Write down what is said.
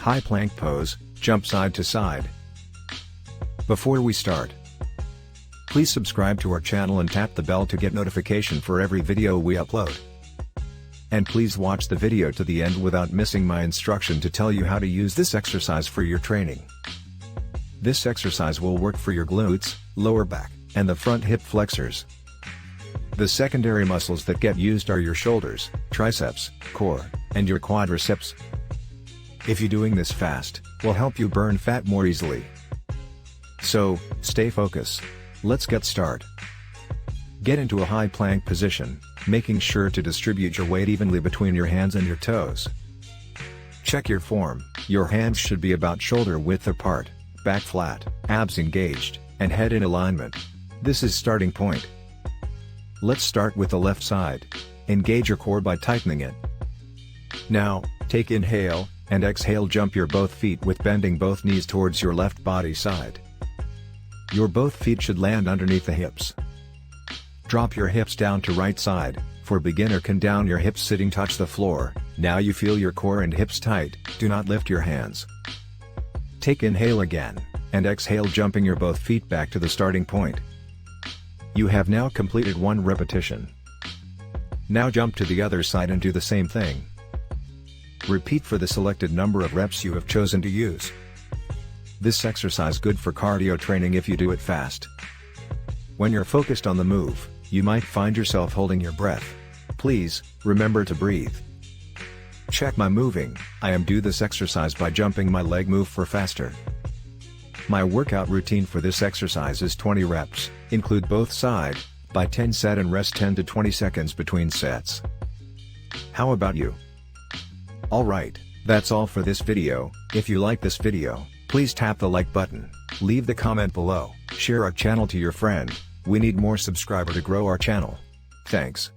High plank pose, jump side to side. Before we start, please subscribe to our channel and tap the bell to get notification for every video we upload. And please watch the video to the end without missing my instruction to tell you how to use this exercise for your training. This exercise will work for your glutes, lower back, and the front hip flexors. The secondary muscles that get used are your shoulders, triceps, core, and your quadriceps. If you doing this fast, will help you burn fat more easily. So, stay focused. Let's get started. Get into a high plank position, making sure to distribute your weight evenly between your hands and your toes. Check your form. Your hands should be about shoulder width apart, back flat, abs engaged, and head in alignment. This is starting point. Let's start with the left side. Engage your core by tightening it. Now, take inhale, and exhale, jump your both feet with bending both knees towards your left body side. Your both feet should land underneath the hips. Drop your hips down to right side. For beginner, can down your hips sitting touch the floor. Now you feel your core and hips tight, do not lift your hands. Take inhale again, and exhale, jumping your both feet back to the starting point. You have now completed one repetition. Now jump to the other side and do the same thing. Repeat for the selected number of reps you have chosen to use. This exercise good for cardio training if you do it fast. When you're focused on the move, you might find yourself holding your breath. Please, remember to breathe. Check my moving. I am do this exercise by jumping my leg move for faster. My workout routine for this exercise is 20 reps, include both side, by 10 set and rest 10 to 20 seconds between sets. How about you? Alright, that's all for this video. If you like this video, please tap the like button, leave the comment below, share our channel to your friend. We need more subscriber to grow our channel. Thanks.